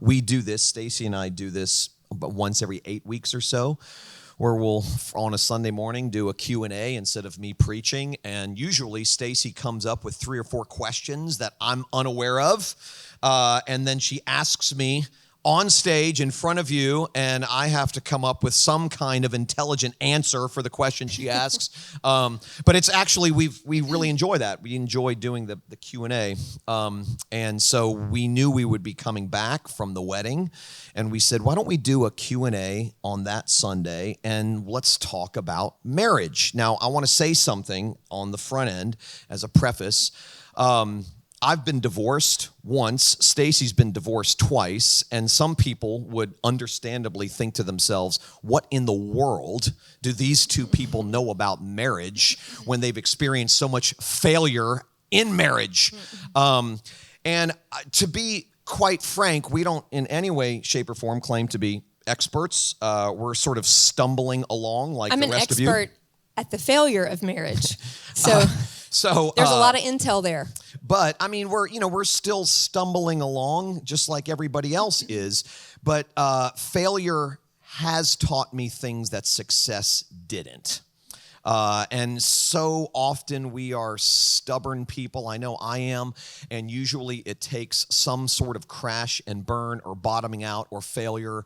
we do this, Stacie and I do this about once every 8 weeks or so, where we'll, on a Sunday morning, do a Q&A instead of me preaching. And usually Stacie comes up with 3 or 4 questions that I'm unaware of. And then she asks me on stage in front of you, and I have to come up with some kind of intelligent answer for the question she asks. But it's actually, we really enjoy that. We enjoy doing the Q&A. And so we knew we would be coming back from the wedding, and we said, why don't we do a Q&A on that Sunday, and let's talk about marriage. Now, I want to say something on the front end as a preface. I've been divorced once, Stacie's been divorced twice, and some people would understandably think to themselves, what in the world do these two people know about marriage when they've experienced so much failure in marriage? And to be quite frank, we don't in any way, shape, or form claim to be experts. We're sort of stumbling along like the rest of you. I'm an expert at the failure of marriage. So there's a lot of intel there. But I mean, we're still stumbling along just like everybody else is. But failure has taught me things that success didn't. And so often we are stubborn people. I know I am. And usually it takes some sort of crash and burn or bottoming out or failure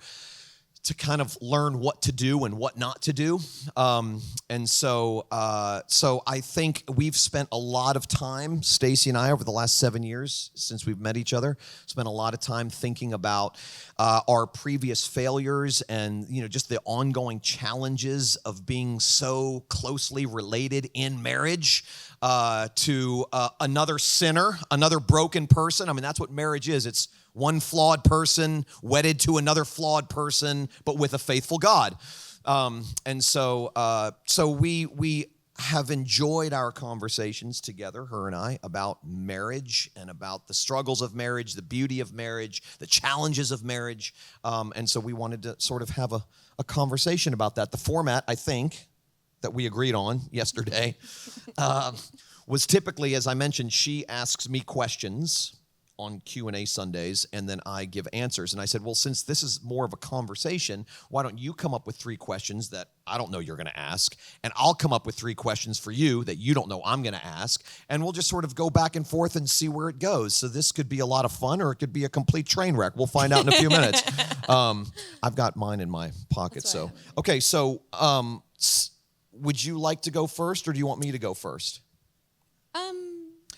to kind of learn what to do and what not to do. And so I think we've spent a lot of time, Stacie and I, over the last 7 years since we've met each other, spent a lot of time thinking about our previous failures and, just the ongoing challenges of being so closely related in marriage to another sinner, another broken person. I mean, that's what marriage is. It's one flawed person wedded to another flawed person, but with a faithful God. And so we have enjoyed our conversations together, her and I, about marriage and about the struggles of marriage, the beauty of marriage, the challenges of marriage. And so we wanted to sort of have a conversation about that. The format, I think, that we agreed on yesterday was typically, as I mentioned, she asks me questions on Q&A Sundays, and then I give answers. And I said, well, since this is more of a conversation, why don't you come up with 3 questions that I don't know you're going to ask, and I'll come up with 3 questions for you that you don't know I'm going to ask, and we'll just sort of go back and forth and see where it goes. So this could be a lot of fun, or it could be a complete train wreck. We'll find out in a few minutes. I've got mine in my pocket. So okay, so would you like to go first, or do you want me to go first?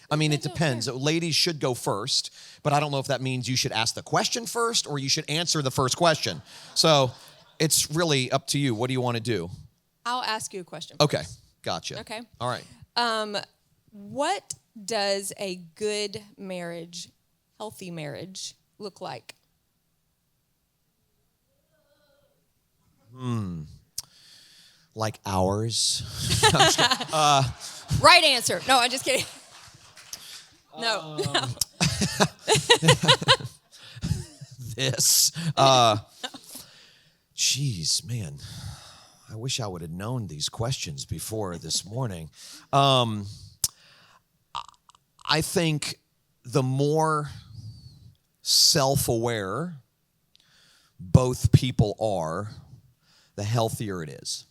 I mean, it depends. Ladies should go first, but I don't know if that means you should ask the question first or you should answer the first question. So it's really up to you. What do you want to do? I'll ask you a question. Okay, gotcha. Okay. All right. What does a good marriage, healthy marriage, look like? Like ours. Right answer. No, I'm just kidding. No. This. Geez, man. I wish I would have known these questions before this morning. I think the more self-aware both people are, the healthier it is.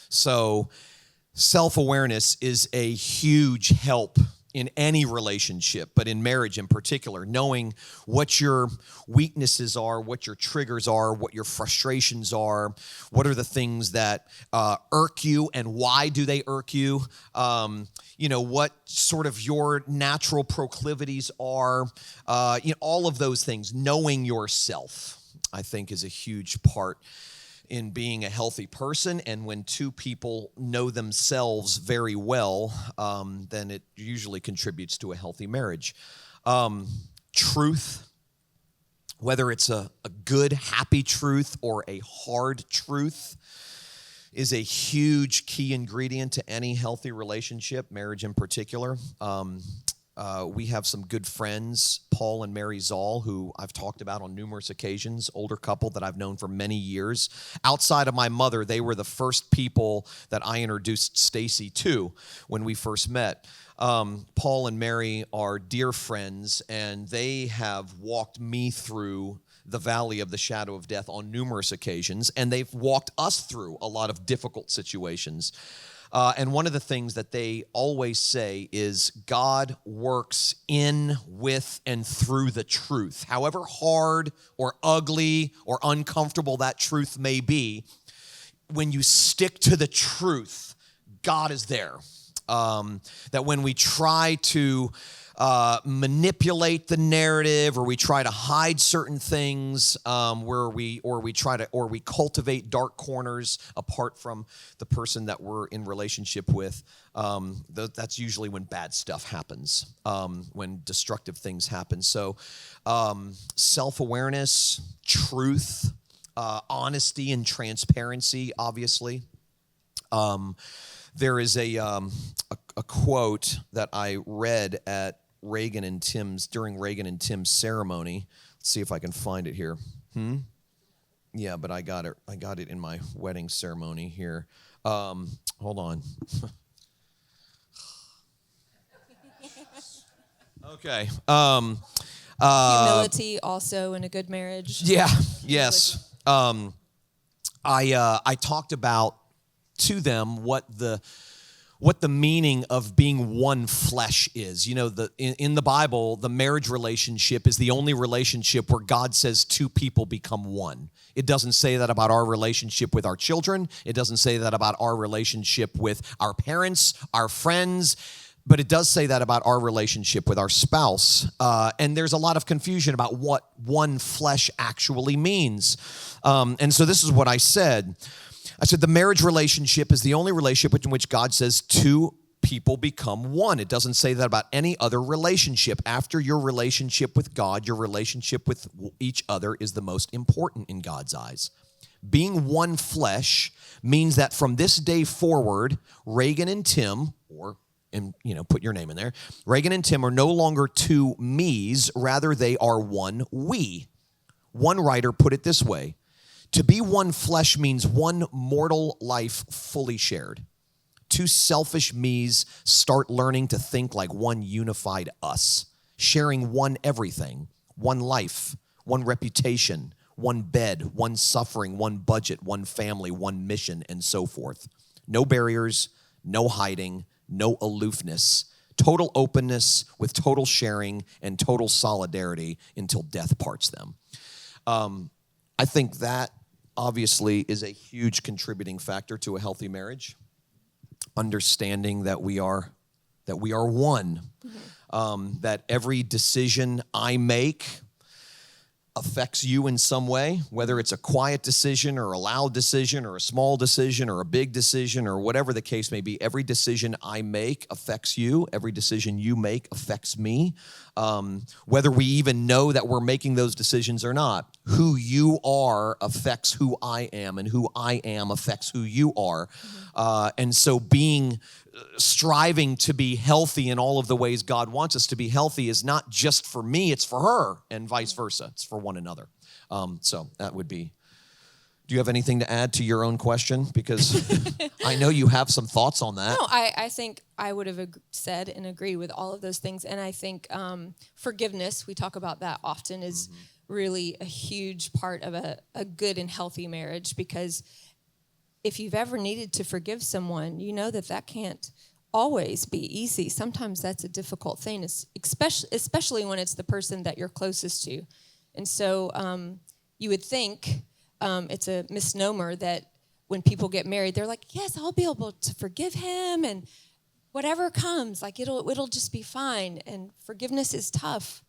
So self-awareness is a huge help in any relationship, but in marriage in particular, knowing what your weaknesses are, what your triggers are, what your frustrations are, what are the things that irk you and why do they irk you, what sort of your natural proclivities are, all of those things. Knowing yourself, I think, is a huge part in being a healthy person. And when two people know themselves very well, then it usually contributes to a healthy marriage. Truth, whether it's a good, happy truth or a hard truth, is a huge key ingredient to any healthy relationship, marriage in particular. We have some good friends, Paul and Mary Zoll, who I've talked about on numerous occasions, older couple that I've known for many years. Outside of my mother, they were the first people that I introduced Stacie to when we first met. Paul and Mary are dear friends, and they have walked me through the valley of the shadow of death on numerous occasions, and they've walked us through a lot of difficult situations. And one of the things that they always say is God works in, with, and through the truth. However hard or ugly or uncomfortable that truth may be, when you stick to the truth, God is there. That when we try to manipulate the narrative, or we try to hide certain things, or we cultivate dark corners apart from the person that we're in relationship with, that's usually when bad stuff happens, when destructive things happen. So self-awareness, truth, honesty and transparency, obviously. There is a quote that I read at during Reagan and Tim's ceremony. Let's see if I can find it here. Yeah, but I got it in my wedding ceremony here. Hold on. Okay. Humility also in a good marriage. Yeah. Yes. I talked about to them what the meaning of being one flesh is. You know, in the Bible, the marriage relationship is the only relationship where God says two people become one. It doesn't say that about our relationship with our children. It doesn't say that about our relationship with our parents, our friends, but it does say that about our relationship with our spouse. And there's a lot of confusion about what one flesh actually means. And so this is what I said. I said the marriage relationship is the only relationship in which God says two people become one. It doesn't say that about any other relationship. After your relationship with God, your relationship with each other is the most important in God's eyes. Being one flesh means that from this day forward, Reagan and Tim, put your name in there, Reagan and Tim are no longer two me's, rather they are one we. One writer put it this way: to be one flesh means one mortal life fully shared. Two selfish me's start learning to think like one unified us, sharing one everything, one life, one reputation, one bed, one suffering, one budget, one family, one mission, and so forth. No barriers, no hiding, no aloofness, total openness with total sharing and total solidarity until death parts them. I think that obviously is a huge contributing factor to a healthy marriage. Understanding that we are one, that every decision I make affects you in some way, whether it's a quiet decision or a loud decision or a small decision or a big decision or whatever the case may be. Every decision I make affects you. Every decision you make affects me. Whether we even know that we're making those decisions or not, who you are affects who I am, and who I am affects who you are. And so striving to be healthy in all of the ways God wants us to be healthy is not just for me, it's for her, and vice versa. It's for one another. So that would be. Do you have anything to add to your own question? Because I know you have some thoughts on that. No, I think I would have said and agree with all of those things. And I think forgiveness, we talk about that often, is really a huge part of a good and healthy marriage, because if you've ever needed to forgive someone, you know that can't always be easy. Sometimes that's a difficult thing, especially when it's the person that you're closest to. And so you would think it's a misnomer that when people get married, they're like, yes, I'll be able to forgive him, and whatever comes, like it'll just be fine. And forgiveness is tough.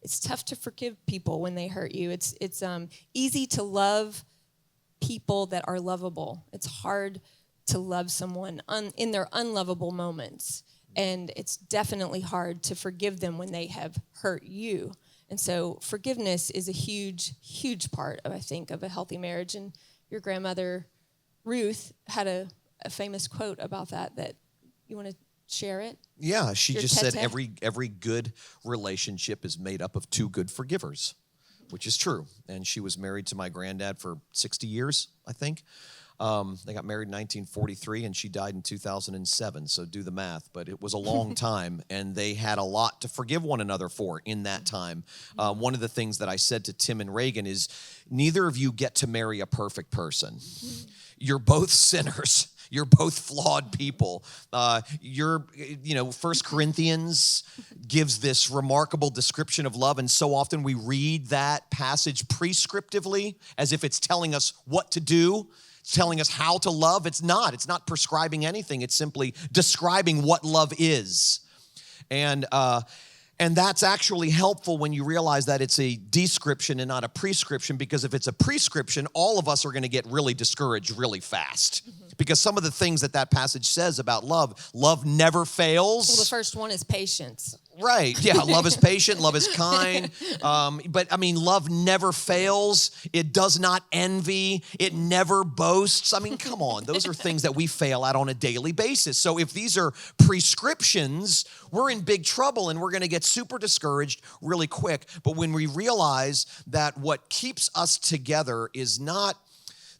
It's tough to forgive people when they hurt you. It's easy to love people that are lovable. It's hard to love someone in their unlovable moments. And it's definitely hard to forgive them when they have hurt you. And so forgiveness is a huge, huge part of, I think, of a healthy marriage. And your grandmother, Ruth, had a famous quote about that you want to share it? Yeah, she Your just said tete? every good relationship is made up of two good forgivers, which is true. And she was married to my granddad for 60 years, I think. They got married in 1943, and she died in 2007, so do the math. But it was a long time, and they had a lot to forgive one another for in that time. One of the things that I said to Tim and Reagan is, neither of you get to marry a perfect person. You're both sinners. You're both flawed people. First Corinthians gives this remarkable description of love, and so often we read that passage prescriptively as if it's telling us what to do. It's telling us how to love. It's not. It's not prescribing anything. It's simply describing what love is. And that's actually helpful when you realize that it's a description and not a prescription, because if it's a prescription, all of us are going to get really discouraged really fast. Because some of the things that passage says about love never fails. Well, the first one is patience. Right. Yeah. Love is patient. Love is kind. But I mean, love never fails. It does not envy. It never boasts. I mean, come on. Those are things that we fail at on a daily basis. So if these are prescriptions, we're in big trouble, and we're going to get super discouraged really quick. But when we realize that what keeps us together is not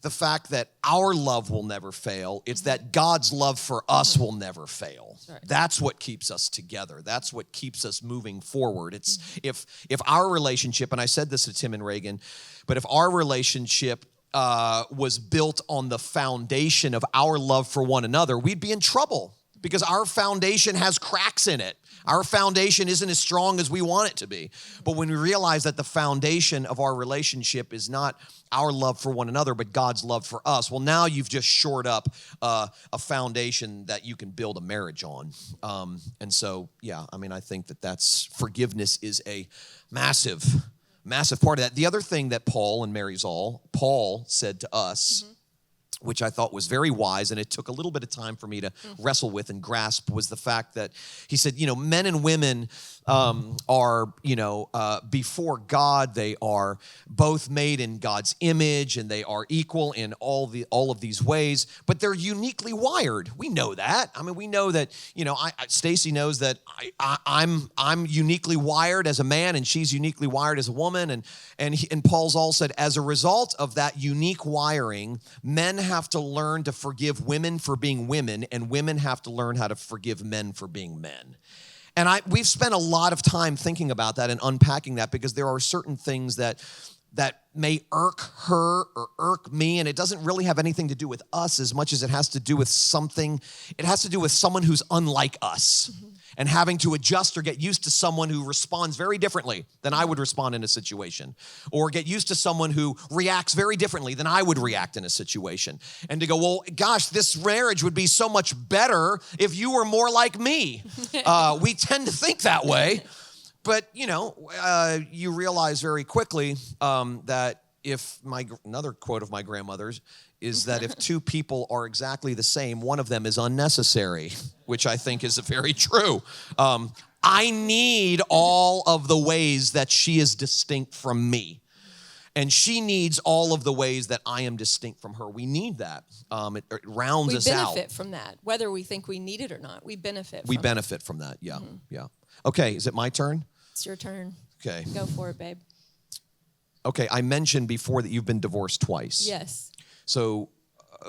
the fact that our love will never fail, it's that God's love for us will never fail. Right. That's what keeps us together. That's what keeps us moving forward. It's if our relationship, and I said this to Tim and Reagan, but if our relationship was built on the foundation of our love for one another, we'd be in trouble, because our foundation has cracks in it. Our foundation isn't as strong as we want it to be. But when we realize that the foundation of our relationship is not our love for one another, but God's love for us, well, now you've just shored up a foundation that you can build a marriage on. And so, yeah, I mean, I think that's forgiveness is a massive part of that. The other thing that Paul said to us, which I thought was very wise, and it took a little bit of time for me to wrestle with and grasp, was the fact that he said, men and women are, before God, they are both made in God's image, and they are equal in all of these ways, but they're uniquely wired. We know that. I mean, we know that, Stacie knows that I'm uniquely wired as a man, and she's uniquely wired as a woman, and Paul's all said, as a result of that unique wiring, men have to learn to forgive women for being women, and women have to learn how to forgive men for being men. And we've spent a lot of time thinking about that and unpacking that, because there are certain things that may irk her or irk me, and it doesn't really have anything to do with us as much as it has to do with something. It has to do with someone who's unlike us. And having to adjust or get used to someone who responds very differently than I would respond in a situation, or get used to someone who reacts very differently than I would react in a situation. And to go, well, gosh, this marriage would be so much better if you were more like me. We tend to think that way. But, you realize very quickly that another quote of my grandmother's is that if two people are exactly the same, one of them is unnecessary, which I think is very true. I need all of the ways that she is distinct from me. And she needs all of the ways that I am distinct from her. We need that. It rounds us out. We benefit from that, whether we think we need it or not. We benefit from that, yeah, yeah. Okay, is it my turn? It's your turn. Okay. Go for it, babe. Okay, I mentioned before that you've been divorced twice. Yes. So,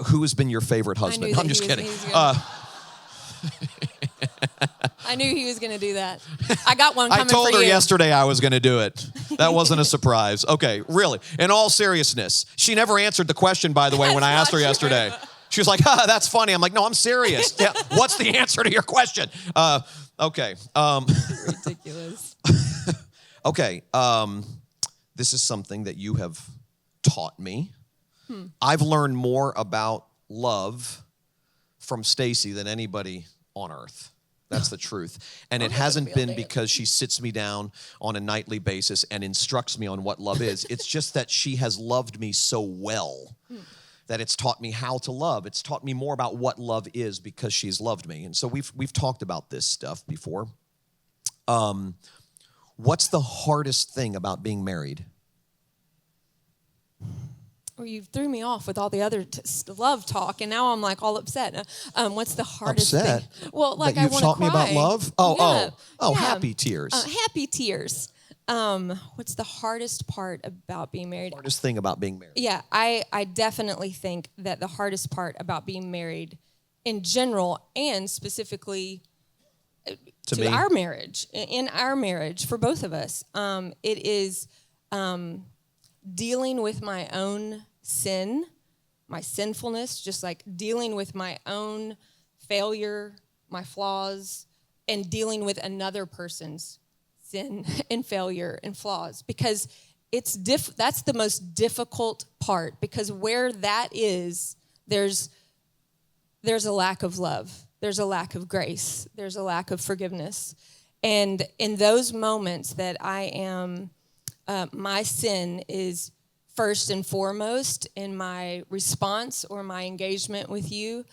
who has been your favorite husband? I'm just kidding. I knew he was going to do that. I got one coming for you. I told her yesterday I was going to do it. That wasn't a surprise. Okay, really. In all seriousness, she never answered the question, by the way, when I asked her yesterday. She was like, that's funny. I'm like, no, I'm serious. Yeah, what's the answer to your question? Okay. Ridiculous. Okay. This is something that you have taught me. I've learned more about love from Stacie than anybody on earth. That's the truth. And it hasn't been because she sits me down on a nightly basis and instructs me on what love is. It's just that she has loved me so well that it's taught me how to love. It's taught me more about what love is because she's loved me. And so we've talked about this stuff before. What's the hardest thing about being married? Or you threw me off with all the other love talk, and now I'm like all upset. What's the hardest Upset? thing? Well, like that you've I want taught to me about cry. love? Yeah. Happy tears. Happy tears. What's the hardest part about being married? Hardest thing about being married. Yeah, I definitely think that the hardest part about being married in general and specifically to our marriage, in our marriage for both of us, it is dealing with my own sin, my sinfulness, just like dealing with my own failure, my flaws, and dealing with another person's sin and failure and flaws, because that's the most difficult part, because where that is, there's a lack of love, there's a lack of grace, there's a lack of forgiveness. And in those moments that I am, my sin is first and foremost in my response or my engagement with you,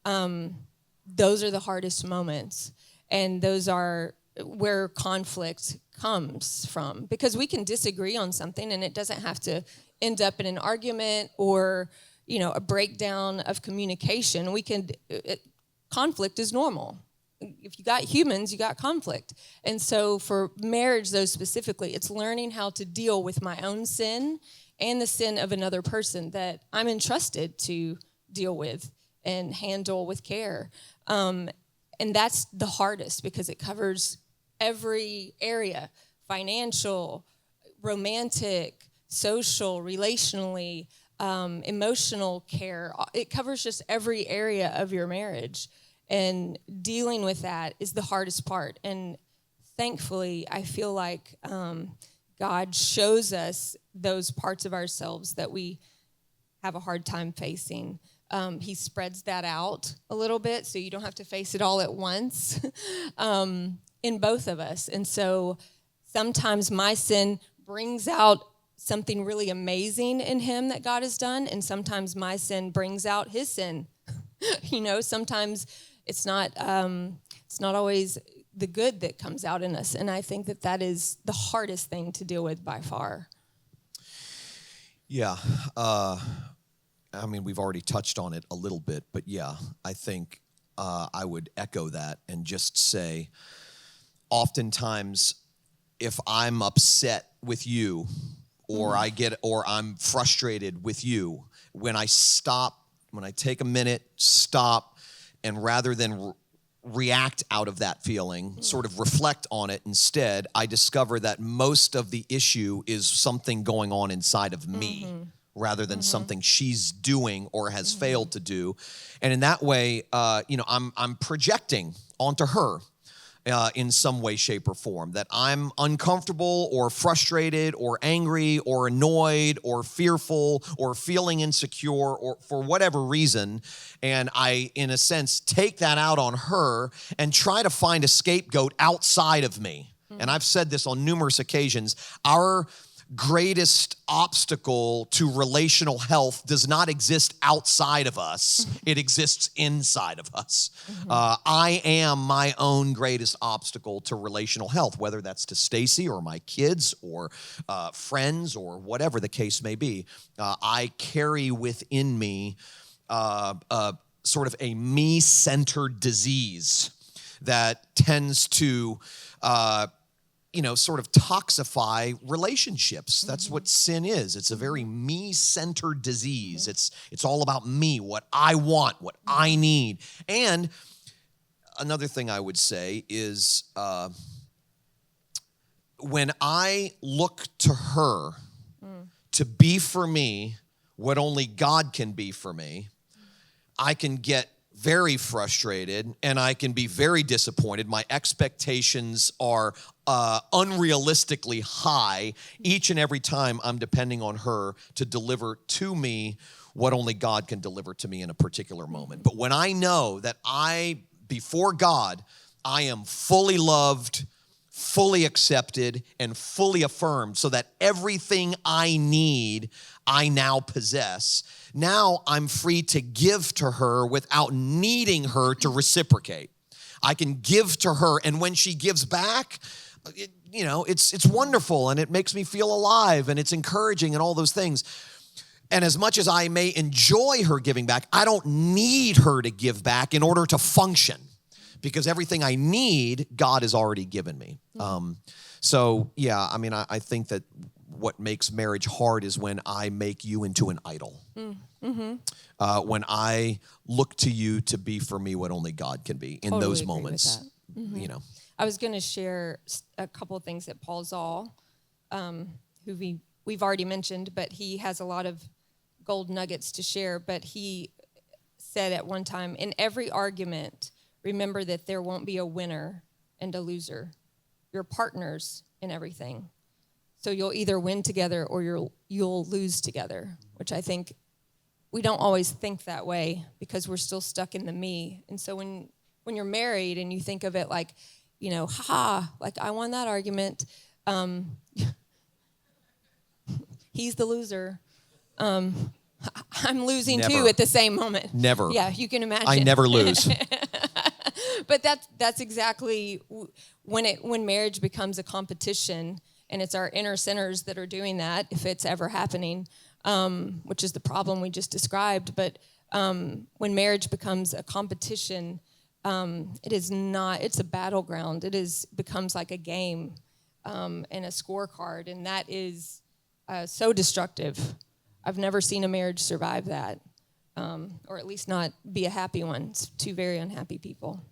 those are the hardest moments. And those are where conflict comes from, because we can disagree on something and it doesn't have to end up in an argument or, a breakdown of communication. Conflict is normal. If you got humans, you got conflict. And so for marriage, though, specifically, it's learning how to deal with my own sin and the sin of another person that I'm entrusted to deal with and handle with care. And that's the hardest, because it covers every area: financial, romantic, social, relationally, emotional care. It covers just every area of your marriage. And dealing with that is the hardest part. And thankfully, I feel like God shows us those parts of ourselves that we have a hard time facing. He spreads that out a little bit so you don't have to face it all at once in both of us. And so sometimes my sin brings out something really amazing in him that God has done, and sometimes my sin brings out his sin. Sometimes it's not always the good that comes out in us, and I think that is the hardest thing to deal with by far. Yeah, we've already touched on it a little bit, but yeah, I think I would echo that and just say, oftentimes, if I'm upset with you, or I'm frustrated with you, when I take a minute, stop, and rather than react out of that feeling, sort of reflect on it instead, I discover that most of the issue is something going on inside of me, rather than something she's doing or has failed to do. And in that way, I'm projecting onto her in some way, shape, or form, that I'm uncomfortable or frustrated or angry or annoyed or fearful or feeling insecure or for whatever reason. And I, in a sense, take that out on her and try to find a scapegoat outside of me. And I've said this on numerous occasions. Our greatest obstacle to relational health does not exist outside of us. It exists inside of us. I am my own greatest obstacle to relational health, whether that's to Stacie or my kids or friends or whatever the case may be. I carry within me sort of a me-centered disease that tends to sort of toxify relationships. That's what sin is. It's a very me-centered disease. It's all about me, what I want, what I need. And another thing I would say is when I look to her to be for me what only God can be for me, I can get very frustrated and I can be very disappointed. My expectations are unrealistically high each and every time I'm depending on her to deliver to me what only God can deliver to me in a particular moment. But when I know that before God, I am fully loved, fully accepted, and fully affirmed, so that everything I need, I now possess. Now I'm free to give to her without needing her to reciprocate. I can give to her, and when she gives back, it's wonderful, and it makes me feel alive, and it's encouraging, and all those things. And as much as I may enjoy her giving back, I don't need her to give back in order to function, because everything I need, God has already given me. So, yeah, I mean, I think that what makes marriage hard is when I make you into an idol. When I look to you to be for me what only God can be in Totally those agree with moments. that. You know, I was going to share a couple of things that Paul Zoll, who we've already mentioned, but he has a lot of gold nuggets to share. But he said at one time, in every argument, remember that there won't be a winner and a loser. You're partners in everything. So you'll either win together or you'll lose together, which I think we don't always think that way because we're still stuck in the me. And so when you're married and you think of it like, you know, like I won that argument, he's the loser. I'm losing Never. too at the same moment. Never. Yeah, you can imagine. I never lose. But that's exactly when marriage becomes a competition, and it's our inner sinners that are doing that, if it's ever happening, which is the problem we just described. But when marriage becomes a competition, it is not. It's a battleground. Becomes like a game and a scorecard, and that is so destructive. I've never seen a marriage survive that, or at least not be a happy one. It's two very unhappy people.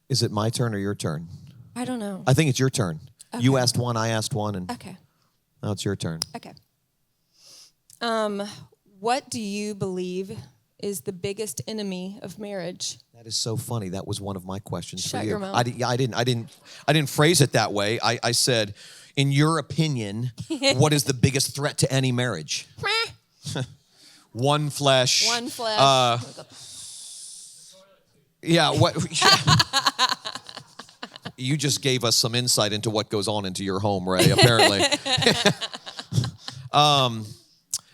Is it my turn or your turn? I don't know. I think it's your turn. Okay. You asked one, I asked one, and Okay. now it's your turn. Okay. What do you believe is the biggest enemy of marriage? That is so funny. That was one of my questions Shut for you. your mouth. I didn't phrase it that way. I said, in your opinion, what is the biggest threat to any marriage? One flesh. One flesh. Yeah. What? You just gave us some insight into what goes on into your home, Ray. Apparently.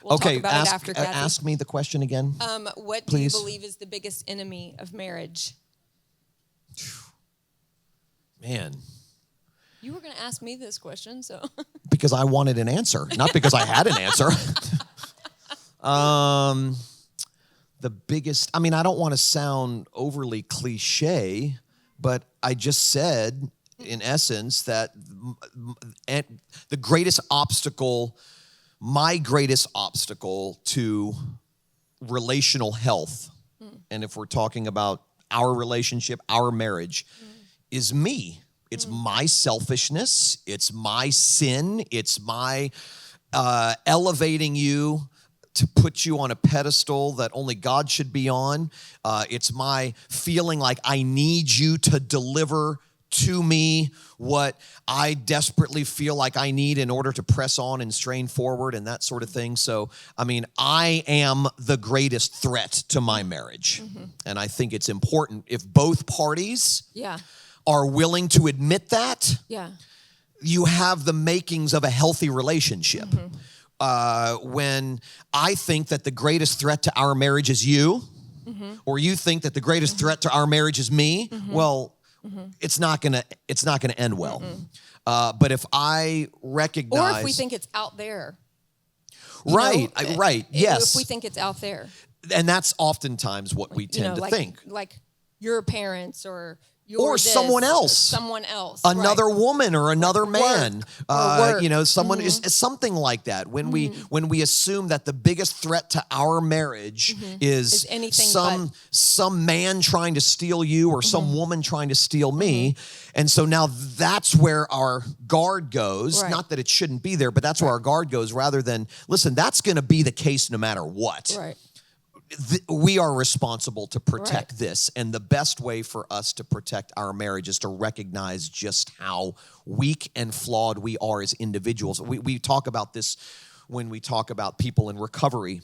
We'll okay. talk about it after, Kathy. Ask me the question again. What please. do you believe is the biggest enemy of marriage? Man. You were going to ask me this question, so. Because I wanted an answer, not because I had an answer. The biggest, I mean, I don't want to sound overly cliche, but I just said, in essence, that the greatest obstacle, my greatest obstacle to relational health, and if we're talking about our relationship, our marriage, is me. It's my selfishness. It's my sin. It's my elevating you to put you on a pedestal that only God should be on. It's my feeling like I need you to deliver to me what I desperately feel like I need in order to press on and strain forward and that sort of thing. So, I mean, I am the greatest threat to my marriage. And I think it's important if both parties are willing to admit that, you have the makings of a healthy relationship. When I think that the greatest threat to our marriage is you, or you think that the greatest threat to our marriage is me, well, it's not gonna end well. But if I recognize, or if we think it's out there, right, yes, if we think it's out there, and that's oftentimes what we tend to think, like your parents or someone else, another woman or another man, someone is something like that. When we assume that the biggest threat to our marriage is some man trying to steal you or some woman trying to steal me, and so now that's where our guard goes. Not that it shouldn't be there, but that's where our guard goes. Rather than listen, that's going to be the case no matter what. Right. We are responsible to protect this, and the best way for us to protect our marriage is to recognize just how weak and flawed we are as individuals. We talk about this when we talk about people in recovery,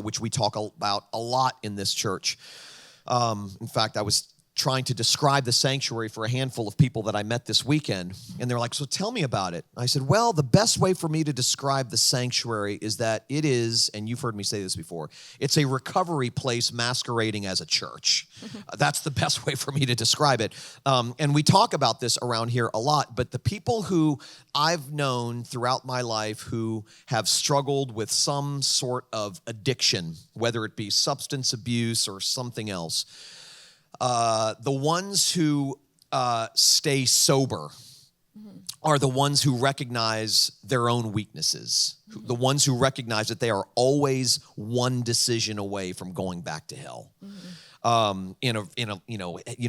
which we talk about a lot in this church. In fact, I was trying to describe the sanctuary for a handful of people that I met this weekend. And they're like, so tell me about it. I said, well, the best way for me to describe the sanctuary is that it is, and you've heard me say this before, it's a recovery place masquerading as a church. That's the best way for me to describe it. And we talk about this around here a lot, but the people who I've known throughout my life who have struggled with some sort of addiction, whether it be substance abuse or something else, the ones who stay sober are the ones who recognize their own weaknesses, the ones who recognize that they are always one decision away from going back to hell. You know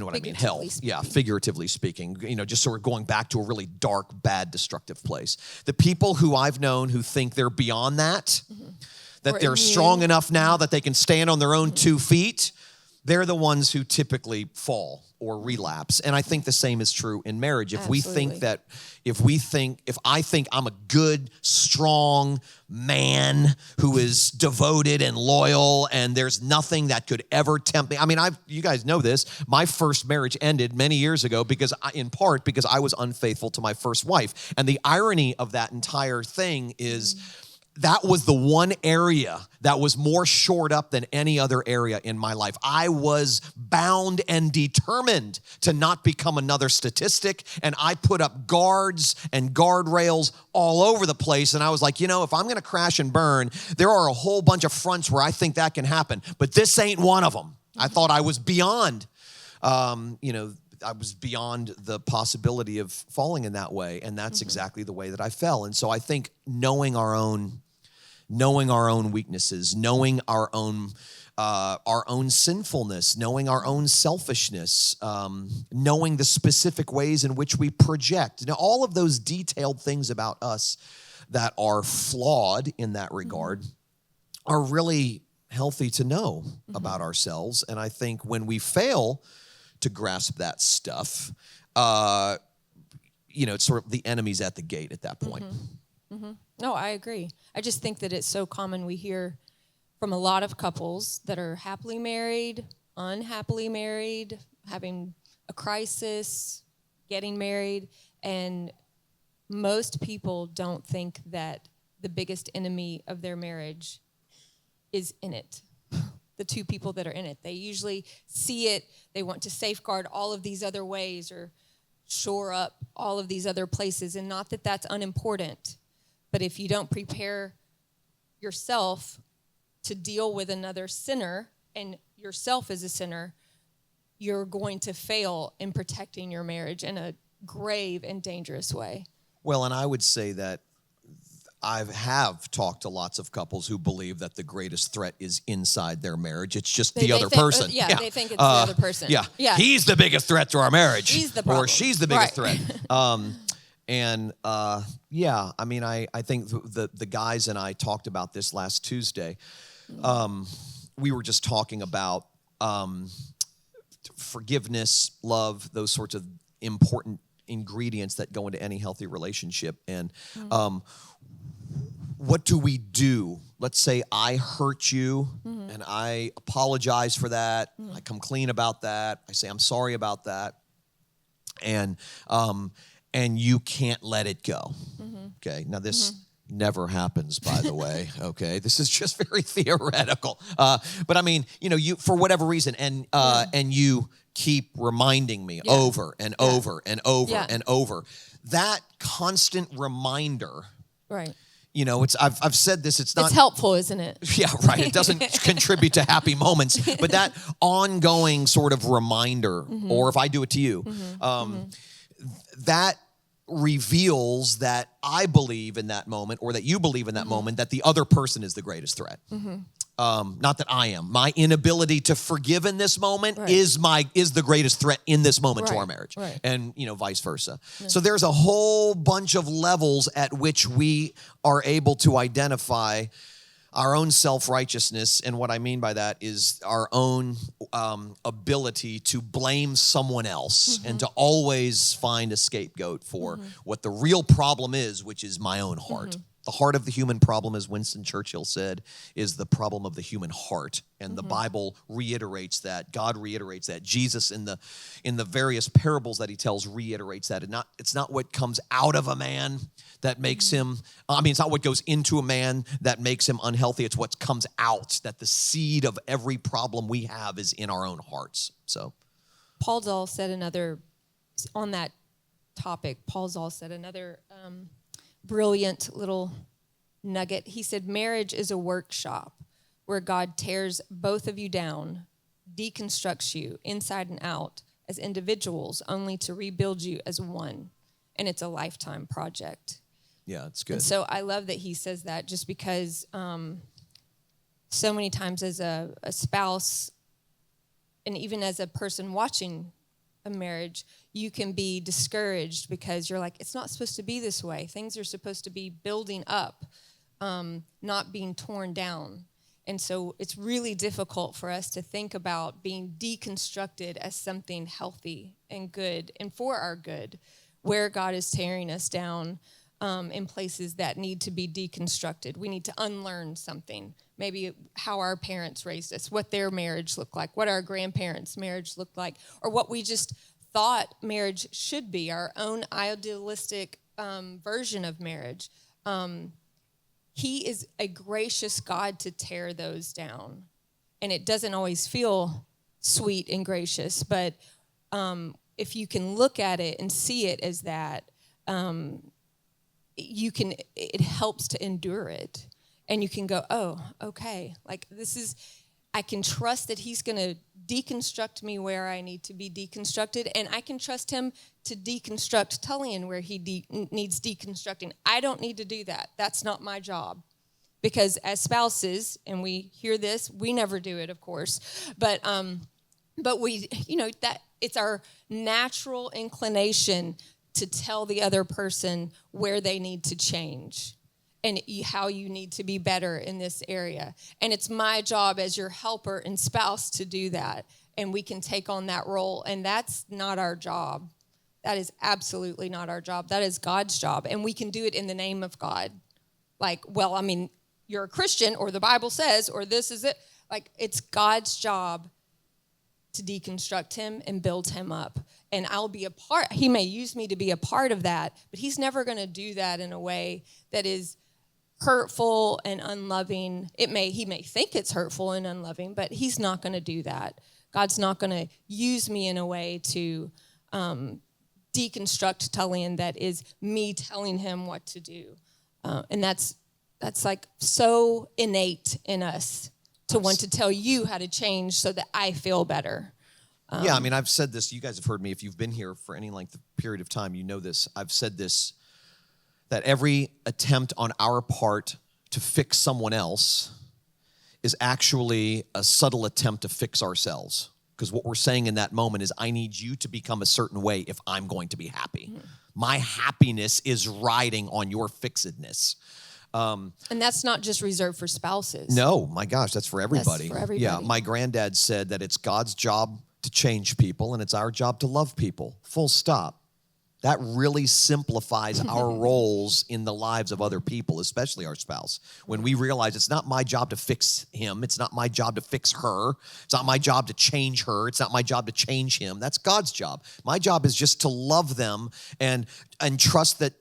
what I mean? Hell. Yeah, figuratively speaking, just sort of going back to a really dark, bad, destructive place. The people who I've known who think they're beyond that, that they're strong enough now that they can stand on their own 2 feet, they're the ones who typically fall or relapse. And I think the same is true in marriage. If I think I'm a good, strong man who is devoted and loyal and there's nothing that could ever tempt me. I mean, you guys know this. My first marriage ended many years ago in part because I was unfaithful to my first wife. And the irony of that entire thing is that was the one area that was more shored up than any other area in my life. I was bound and determined to not become another statistic, and I put up guards and guardrails all over the place, and I was like, if I'm going to crash and burn, there are a whole bunch of fronts where I think that can happen, but this ain't one of them. I thought I was beyond, I was beyond the possibility of falling in that way, and that's exactly the way that I fell. And so I think knowing our own weaknesses, knowing our own sinfulness, knowing our own selfishness, knowing the specific ways in which we project, all of those detailed things about us that are flawed in that regard are really healthy to know about ourselves. And I think when we fail to grasp that stuff, it's sort of the enemy's at the gate at that point. No, I agree. I just think that it's so common. We hear from a lot of couples that are happily married, unhappily married, having a crisis, getting married, and most people don't think that the biggest enemy of their marriage is in it. The two people that are in it. They usually see it. They want to safeguard all of these other ways or shore up all of these other places. And not that that's unimportant, but if you don't prepare yourself to deal with another sinner and yourself as a sinner, you're going to fail in protecting your marriage in a grave and dangerous way. Well, and I would say that I have talked to lots of couples who believe that the greatest threat is inside their marriage. It's just the other person. They think it's the other person. Yeah. He's the biggest threat to our marriage. He's the problem. Or she's the biggest threat. I mean, I think the guys and I talked about this last Tuesday. We were just talking about forgiveness, love, those sorts of important ingredients that go into any healthy relationship. And what do we do? Let's say I hurt you and I apologize for that. I come clean about that. I say I'm sorry about that. And you can't let it go. Okay, now this never happens, by the way. Okay, this is just very theoretical. But I mean, you for whatever reason, and you keep reminding me over and over and over and over. That constant reminder, right? I've said this. It's not. It's helpful, isn't it? Yeah, right. It doesn't contribute to happy moments, but that ongoing sort of reminder, or if I do it to you, that reveals that I believe in that moment, or that you believe in that moment, that the other person is the greatest threat. Not that I am. My inability to forgive in this moment is the greatest threat in this moment to our marriage, and vice versa. So there's a whole bunch of levels at which we are able to identify our own self-righteousness, and what I mean by that is our own ability to blame someone else and to always find a scapegoat for what the real problem is, which is my own heart. The heart of the human problem, as Winston Churchill said, is the problem of the human heart. And the Bible reiterates that. God reiterates that. Jesus in the various parables that he tells reiterates that. And it's not what comes out of a man that makes him, it's not what goes into a man that makes him unhealthy. It's what comes out, that the seed of every problem we have is in our own hearts. So Paul Zahl said on that topic, Paul Zahl said another brilliant little nugget. He said, marriage is a workshop where God tears both of you down, deconstructs you inside and out as individuals, only to rebuild you as one. And it's a lifetime project. Yeah, it's good. And so I love that he says that, just because so many times as a spouse and even as a person watching a marriage, you can be discouraged because you're like, it's not supposed to be this way. Things are supposed to be building up, not being torn down. And so it's really difficult for us to think about being deconstructed as something healthy and good and for our good, where God is tearing us down in places that need to be deconstructed. We need to unlearn something. Maybe how our parents raised us, what their marriage looked like, what our grandparents' marriage looked like, or what we just thought marriage should be, our own idealistic version of marriage. He is a gracious God to tear those down. And it doesn't always feel sweet and gracious, but if you can look at it and see it as that, it helps to endure it. And you can go, oh, okay, like I can trust that he's going to deconstruct me where I need to be deconstructed, and I can trust him to deconstruct Tullian where he needs deconstructing. I don't need to do that. That's not my job. Because as spouses, and we hear this, we never do it, of course, but we, that it's our natural inclination to tell the other person where they need to change and how you need to be better in this area. And it's my job as your helper and spouse to do that. And we can take on that role. And that's not our job. That is absolutely not our job. That is God's job. And we can do it in the name of God. Like, well, you're a Christian, or the Bible says, or this is it. Like, it's God's job to deconstruct him and build him up. And I'll be a part. He may use me to be a part of that, but he's never going to do that in a way that is hurtful and unloving. He may think it's hurtful and unloving, but he's not going to do that. God's not going to use me in a way to deconstruct Tullian that is me telling him what to do. And that's like so innate in us to want to tell you how to change so that I feel better. Yeah, I've said this. You guys have heard me. If you've been here for any length of period of time, you know this. I've said this, that every attempt on our part to fix someone else is actually a subtle attempt to fix ourselves. Because what we're saying in that moment is, I need you to become a certain way if I'm going to be happy. Mm-hmm. My happiness is riding on your fixedness. And that's not just reserved for spouses. No, my gosh, that's for everybody. That's for everybody. Yeah, my granddad said that it's God's job to change people and it's our job to love people. Full stop. That really simplifies our roles in the lives of other people, especially our spouse. When we realize it's not my job to fix him, it's not my job to fix her, it's not my job to change her, it's not my job to change him. That's God's job. My job is just to love them and trust that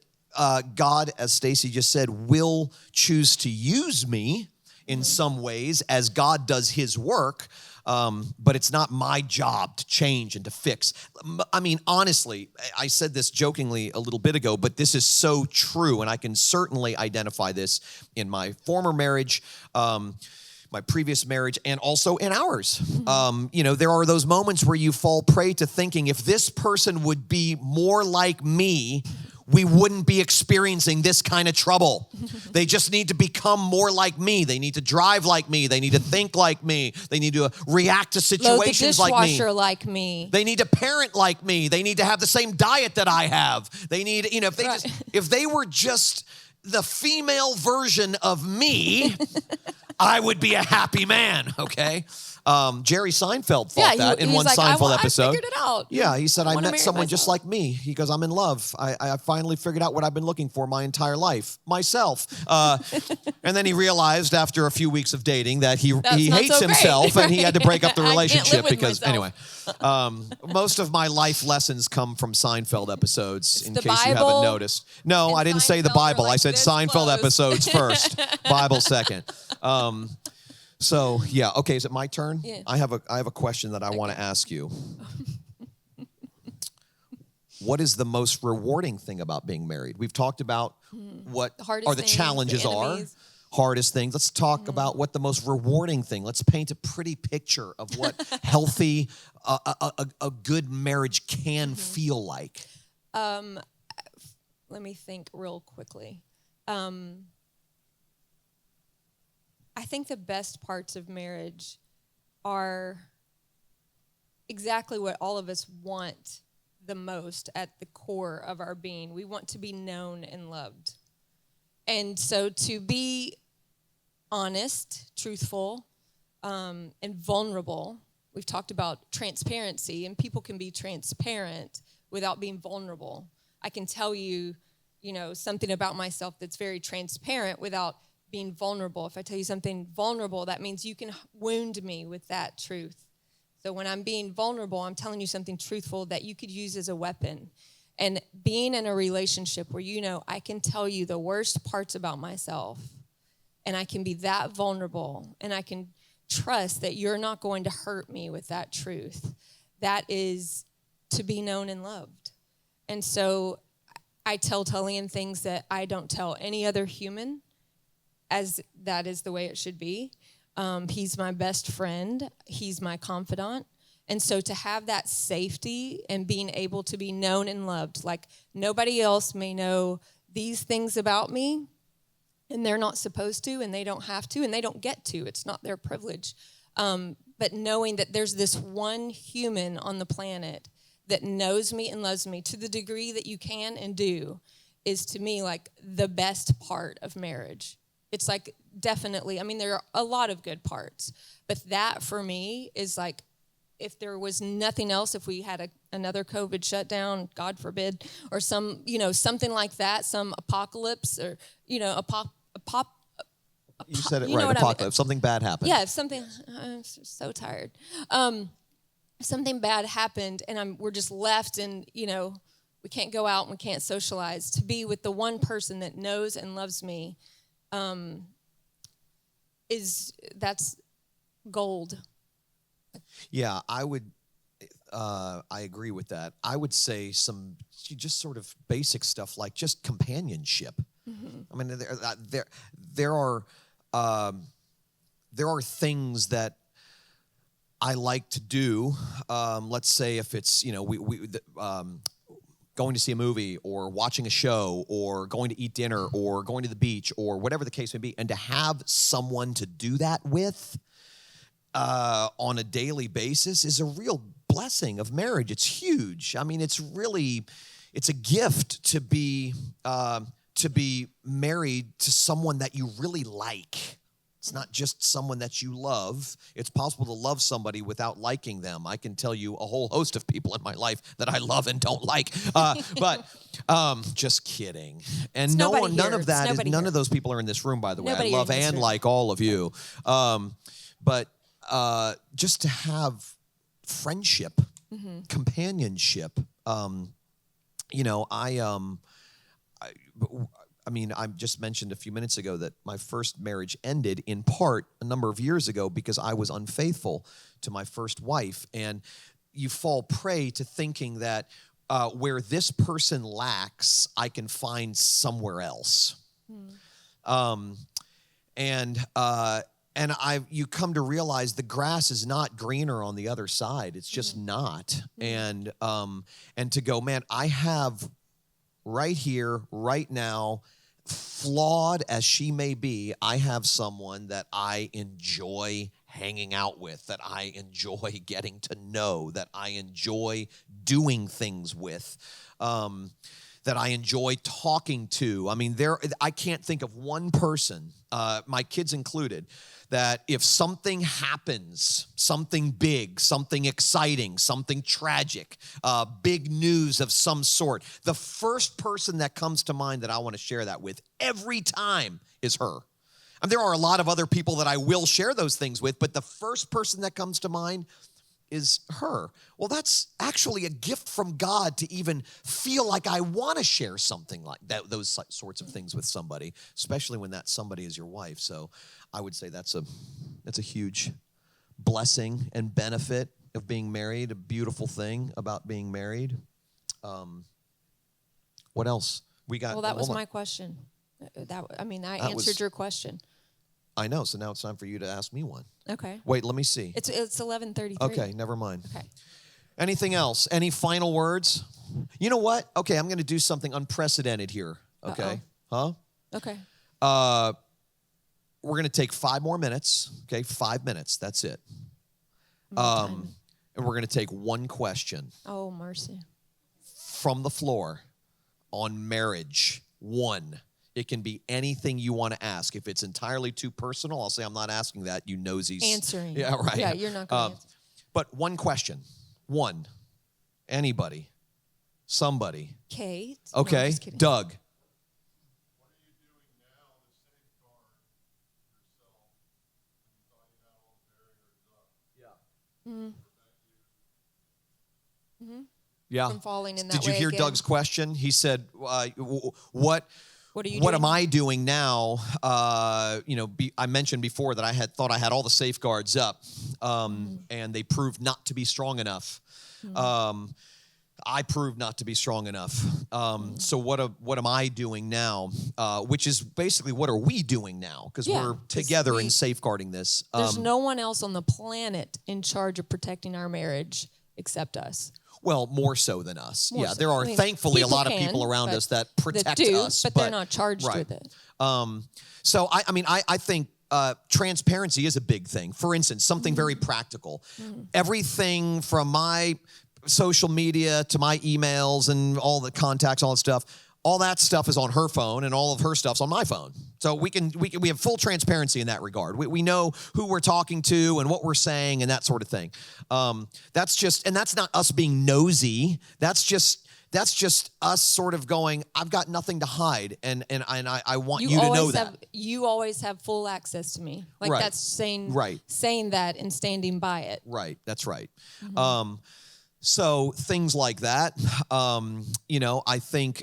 God, as Stacie just said, will choose to use me in some ways as God does his work. But it's not my job to change and to fix. Honestly, I said this jokingly a little bit ago, but this is so true, and I can certainly identify this in my former marriage, my previous marriage, and also in ours. There are those moments where you fall prey to thinking, if this person would be more like me, we wouldn't be experiencing this kind of trouble. They just need to become more like me. They need to drive like me. They need to think like me. They need to react to situations like me. Load the dishwasher like me. They need to parent like me. They need to have the same diet that I have. They need, if they were just the female version of me, I would be a happy man, okay? Jerry Seinfeld thought that in he's one like, Seinfeld episode. I figured it out. Yeah, he said, I wanna met marry someone just myself." like me. He goes, I'm in love. I finally figured out what I've been looking for my entire life, myself. And then he realized after a few weeks of dating that he not hates so great. himself and he had to break up the I can't live relationship with because, myself. anyway, most of my life lessons come from Seinfeld episodes, in the case you haven't Bible noticed. No, and I didn't say the Seinfeld are Bible. I like said this Seinfeld close. episodes first, Bible second. So yeah, okay. Is it my turn? Yeah. I have a question that I want to ask you. What is the most rewarding thing about being married? We've talked about what hardest are the things, challenges the are, enemies. hardest things. Let's talk about what the most rewarding thing. Let's paint a pretty picture of what healthy, a good marriage can feel like. Let me think real quickly. I think the best parts of marriage are exactly what all of us want the most at the core of our being. We want to be known and loved. And so to be honest, truthful, and vulnerable. We've talked about transparency, and people can be transparent without being vulnerable. I can tell you, something about myself that's very transparent without being vulnerable. If I tell you something vulnerable, that means you can wound me with that truth. So when I'm being vulnerable, I'm telling you something truthful that you could use as a weapon. And being in a relationship where I can tell you the worst parts about myself, and I can be that vulnerable, and I can trust that you're not going to hurt me with that truth. That is to be known and loved. And so I tell Tullian things that I don't tell any other human, as that is the way it should be. He's my best friend. He's my confidant. And so to have that safety and being able to be known and loved, like nobody else may know these things about me, and they're not supposed to, and they don't have to, and they don't get to. It's not their privilege. But knowing that there's this one human on the planet that knows me and loves me to the degree that you can and do is, to me, like the best part of marriage. It's like definitely, there are a lot of good parts, but that for me is like, if there was nothing else, if we had another COVID shutdown, God forbid, or something like that, some apocalypse, or, you said it right, apocalypse. Something bad happened. Yeah, if something, I'm so tired. If something bad happened and we're just left and, we can't go out and we can't socialize, to be with the one person that knows and loves me, that's gold. Yeah, I agree with that. I would say some just sort of basic stuff like just companionship. Mm-hmm. There are things that I like to do. Let's say if it's going to see a movie or watching a show or going to eat dinner or going to the beach or whatever the case may be, and to have someone to do that with on a daily basis is a real blessing of marriage. It's huge. It's a gift to be married to someone that you really like. It's not just someone that you love. It's possible to love somebody without liking them. I can tell you a whole host of people in my life that I love and don't like. But just kidding. And none of those people are in this room, by the way. I love and like all of you. But just to have friendship, mm-hmm. companionship. I just mentioned a few minutes ago that my first marriage ended in part a number of years ago because I was unfaithful to my first wife. And you fall prey to thinking that where this person lacks, I can find somewhere else. You come to realize the grass is not greener on the other side. It's just not. And to go, man, I have right here, right now, flawed as she may be, I have someone that I enjoy hanging out with, that I enjoy getting to know, that I enjoy doing things with. that I enjoy talking to. I mean, I can't think of one person, my kids included, that if something happens, something big, something exciting, something tragic, big news of some sort, the first person that comes to mind that I want to share that with every time is her. And there are a lot of other people that I will share those things with, but the first person that comes to mind is her. Well, that's actually a gift from God to even feel like I want to share something like that, those sorts of things with somebody, especially when that somebody is your wife. So I would say that's a huge blessing and benefit of being married, a beautiful thing about being married. What else? We got. Well, that was my question. I answered your question. I know. So now it's time for you to ask me one. Okay. Wait, let me see. It's 11:33. Okay, never mind. Okay. Anything else? Any final words? You know what? Okay, I'm going to do something unprecedented here. Okay. Uh-oh. Huh? Okay. We're going to take 5 more minutes. Okay, 5 minutes. That's it. And we're going to take one question. Oh, mercy. From the floor on marriage. One. It can be anything you want to ask. If it's entirely too personal, I'll say I'm not asking that. You nosies. Answering. Yeah, right. Yeah, you're not going to answer. But one question. One. Anybody. Somebody. Kate. Okay. No, I'm just kidding. Doug. What are you doing now to safeguard yourself when you thought you had all the barriers up? Mm-hmm. Yeah. From falling in that Did you way hear again? Doug's question? He said, What are you what doing? am I doing now? I mentioned before that I had thought I had all the safeguards up, and they proved not to be strong enough. I proved not to be strong enough. So what am I doing now? Which is basically, what are we doing now? Because we're together in safeguarding this. There's no one else on the planet in charge of protecting our marriage except us. Well, more so than us. More Yeah, so. there are thankfully a lot of can, people around us that protect us. But they're not charged right. with it. So, I think transparency is a big thing. For instance, something very practical. Everything from my social media to my emails and all the contacts, all that stuff is on her phone, and all of her stuff's on my phone. So we have full transparency in that regard. We know who we're talking to and what we're saying and that sort of thing. That's not us being nosy. That's just us sort of going, I've got nothing to hide, and I want you to know that. You always have full access to me. Like right. That's saying that and standing by it. Right. That's right. So things like that, I think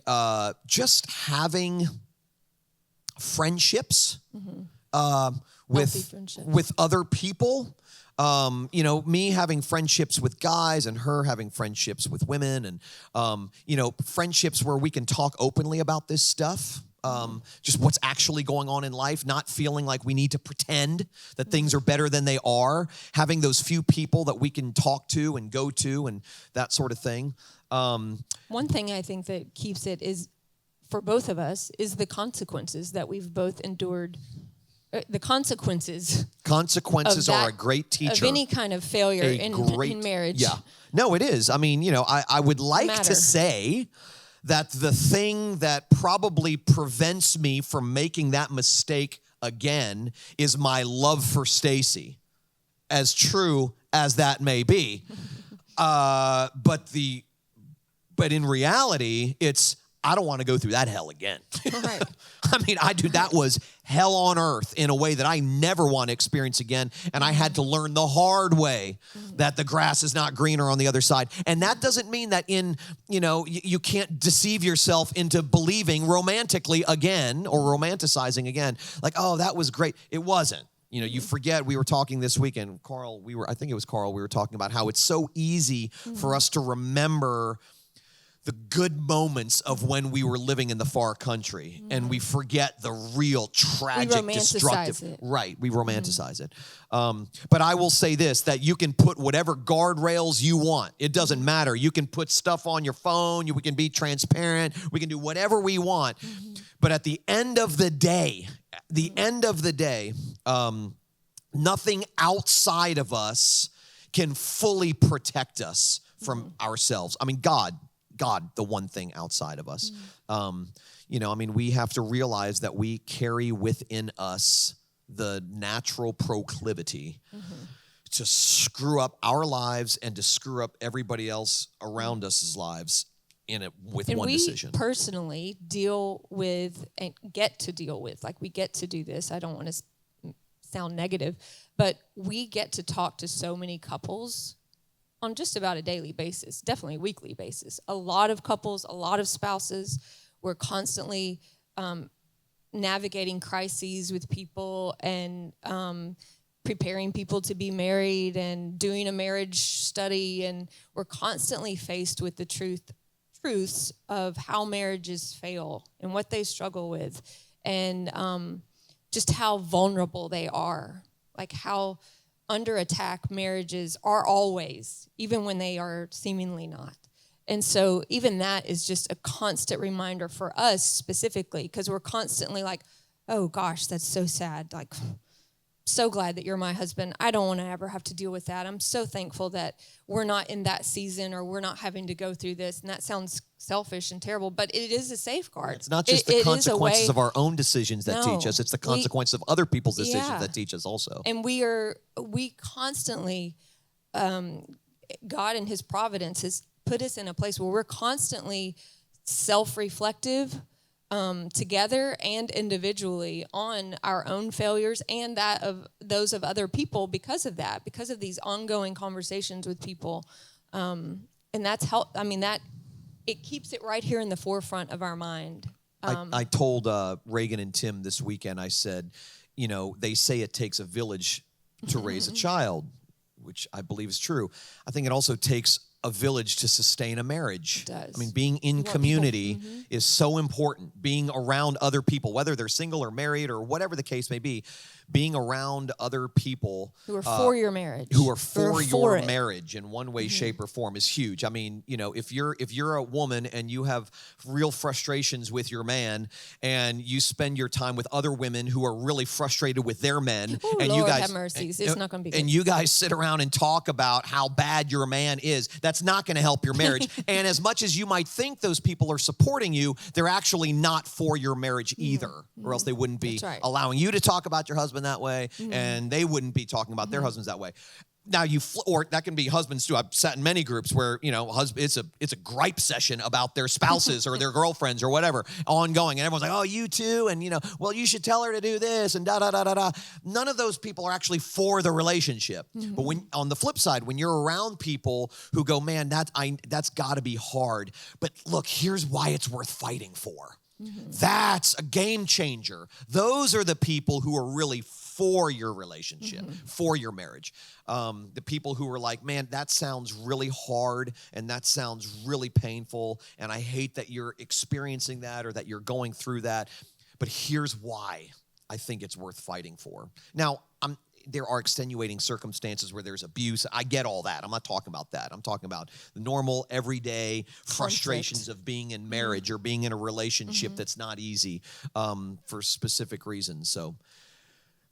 just having friendships with other people, me having friendships with guys and her having friendships with women, and, friendships where we can talk openly about this stuff. Just what's actually going on in life, not feeling like we need to pretend that things are better than they are, having those few people that we can talk to and go to and that sort of thing. One thing I think that keeps it is, for both of us, is the consequences that we've both endured. The consequences are a great teacher. Of any kind of failure in marriage. Yeah. No, it is. I mean, I would like to say that the thing that probably prevents me from making that mistake again is my love for Stacie, as true as that may be. But in reality, it's, I don't want to go through that hell again. Right. I mean, that was hell on earth in a way that I never want to experience again. And I had to learn the hard way that the grass is not greener on the other side. And that doesn't mean that you can't deceive yourself into believing romantically again or romanticizing again. Like, oh, that was great. It wasn't. You forget, we were talking this weekend, I think it was Carl, we were talking about how it's so easy for us to remember the good moments of when we were living in the far country, and we forget the real tragic, destructive. It. Right, we romanticize it. But I will say this, that you can put whatever guardrails you want. It doesn't matter. You can put stuff on your phone. We can be transparent. We can do whatever we want. But at the end of the day, nothing outside of us can fully protect us from ourselves. I mean, God God, the one thing outside of us. You know, I mean, we have to realize that we carry within us the natural proclivity to screw up our lives and to screw up everybody else around us's lives with one decision. And we personally deal with and get to deal with, like we get to do this. I don't want to sound negative, but we get to talk to so many couples on just about a daily basis, definitely a weekly basis. A lot of couples, a lot of spouses, we're constantly navigating crises with people and preparing people to be married and doing a marriage study, and we're constantly faced with the truths of how marriages fail and what they struggle with, and just how vulnerable they are, like how under attack marriages are always, even when they are seemingly not. And so even that is just a constant reminder for us specifically, because we're constantly like, oh gosh, that's so sad, like so glad that you're my husband. I don't want to ever have to deal with that. I'm so thankful that we're not in that season, or we're not having to go through this. And that sounds selfish and terrible, but it is a safeguard. It's not just the consequences of our own decisions that teach us. It's the consequences of other people's decisions that teach us also. And we constantly, God in his providence has put us in a place where we're constantly self-reflective, together and individually, on our own failures and that of those of other people because of these ongoing conversations with people. And that's that it keeps it right here in the forefront of our mind. I told Reagan and Tim this weekend, I said, you know, they say it takes a village to raise a child, which I believe is true. I think it also takes a village to sustain a marriage. It does. I mean, being in community is so important. Being around other people, whether they're single or married or whatever the case may be, being around other people who are for your marriage, who are for your marriage in one way, shape, or form is huge. I mean, you know, if you're a woman and you have real frustrations with your man, and you spend your time with other women who are really frustrated with their men, and Lord you guys have mercies, it's not going to be good. And you guys sit around and talk about how bad your man is, that's not going to help your marriage. And as much as you might think those people are supporting you, they're actually not for your marriage either, or else they wouldn't be allowing you to talk about your husband that way, and they wouldn't be talking about their husbands that way. Now or that can be husbands too. I've sat in many groups where, you know, it's a gripe session about their spouses or their girlfriends or whatever, ongoing, and everyone's like, oh, you too, and you know, well, you should tell her to do this, and da da da da da. None of those people are actually for the relationship. But when on the flip side, when you're around people who go, man, that's got to be hard, but look, here's why it's worth fighting for. That's a game changer. Those are the people who are really for your relationship, for your marriage. The people who are like, man, that sounds really hard and that sounds really painful, and I hate that you're experiencing that or that you're going through that, but here's why I think it's worth fighting for. Now, there are extenuating circumstances where there's abuse. I get all that. I'm not talking about that. I'm talking about the normal, everyday frustrations of being in marriage or being in a relationship that's not easy for specific reasons. So,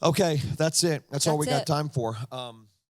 okay, that's it. That's all we got time for.